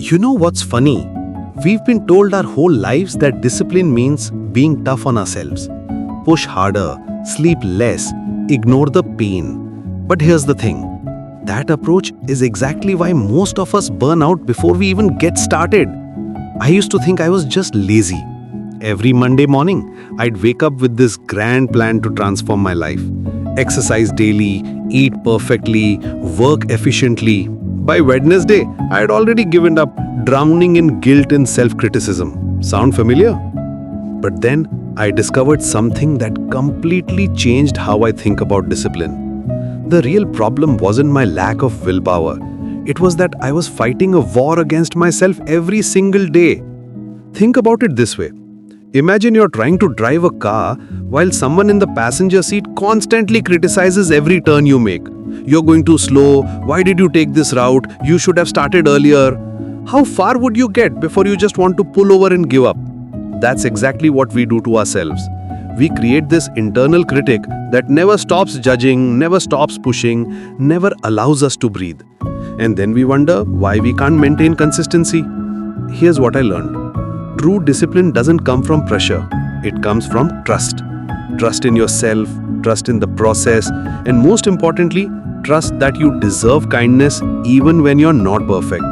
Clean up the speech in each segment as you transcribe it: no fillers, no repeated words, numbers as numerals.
You know what's funny? We've been told our whole lives that discipline means being tough on ourselves. Push harder, sleep less, ignore the pain. But here's the thing. That approach is exactly why most of us burn out before we even get started. I used to think I was just lazy. Every Monday morning, I'd wake up with this grand plan to transform my life. Exercise daily, eat perfectly, work efficiently. By Wednesday, I had already given up, drowning in guilt and self-criticism. Sound familiar? But then, I discovered something that completely changed how I think about discipline. The real problem wasn't my lack of willpower. It was that I was fighting a war against myself every single day. Think about it this way. Imagine you're trying to drive a car while someone in the passenger seat constantly criticizes every turn you make. You're going too slow. Why did you take this route? You should have started earlier. How far would you get before you just want to pull over and give up? That's exactly what we do to ourselves. We create this internal critic that never stops judging, never stops pushing, never allows us to breathe. And then we wonder why we can't maintain consistency. Here's what I learned. True discipline doesn't come from pressure. It comes from trust. Trust in yourself, trust in the process, and most importantly, trust that you deserve kindness even when you're not perfect.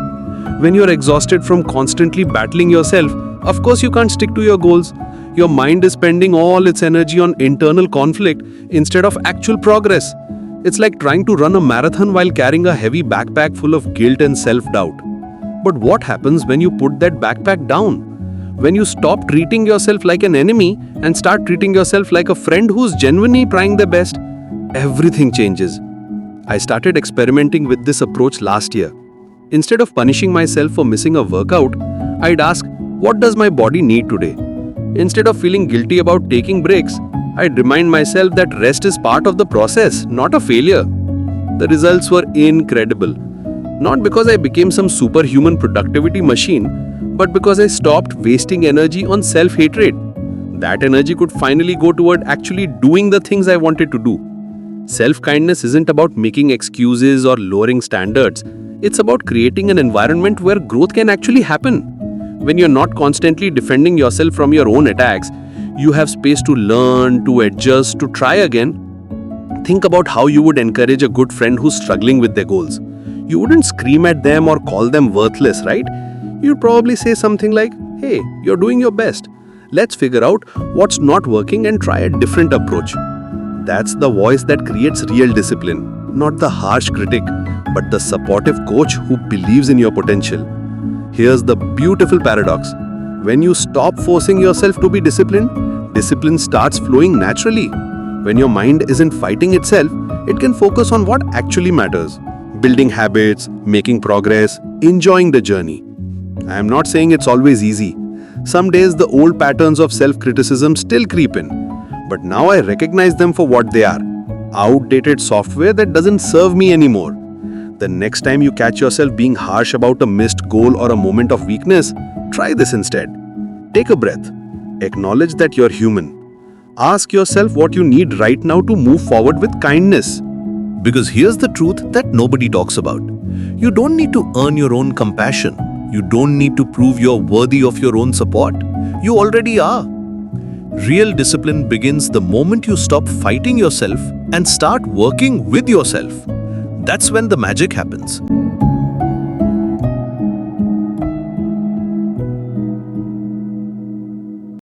When you're exhausted from constantly battling yourself, of course you can't stick to your goals. Your mind is spending all its energy on internal conflict instead of actual progress. It's like trying to run a marathon while carrying a heavy backpack full of guilt and self-doubt. But what happens when you put that backpack down? When you stop treating yourself like an enemy and start treating yourself like a friend who's genuinely trying their best, everything changes. I started experimenting with this approach last year. Instead of punishing myself for missing a workout, I'd ask, what does my body need today? Instead of feeling guilty about taking breaks, I'd remind myself that rest is part of the process, not a failure. The results were incredible. Not because I became some superhuman productivity machine, but because I stopped wasting energy on self-hatred. That energy could finally go toward actually doing the things I wanted to do. Self-kindness isn't about making excuses or lowering standards. It's about creating an environment where growth can actually happen. When you're not constantly defending yourself from your own attacks, you have space to learn, to adjust, to try again. Think about how you would encourage a good friend who's struggling with their goals. You wouldn't scream at them or call them worthless, right? You'd probably say something like, hey, you're doing your best. Let's figure out what's not working and try a different approach. That's the voice that creates real discipline, not the harsh critic, but the supportive coach who believes in your potential. Here's the beautiful paradox. When you stop forcing yourself to be disciplined, discipline starts flowing naturally. When your mind isn't fighting itself, it can focus on what actually matters. Building habits, making progress, enjoying the journey. I am not saying it's always easy. Some days the old patterns of self-criticism still creep in. But now I recognize them for what they are. Outdated software that doesn't serve me anymore. The next time you catch yourself being harsh about a missed goal or a moment of weakness, try this instead. Take a breath. Acknowledge that you're human. Ask yourself what you need right now to move forward with kindness. Because here's the truth that nobody talks about. You don't need to earn your own compassion. You don't need to prove you're worthy of your own support. You already are. Real discipline begins the moment you stop fighting yourself and start working with yourself. That's when the magic happens.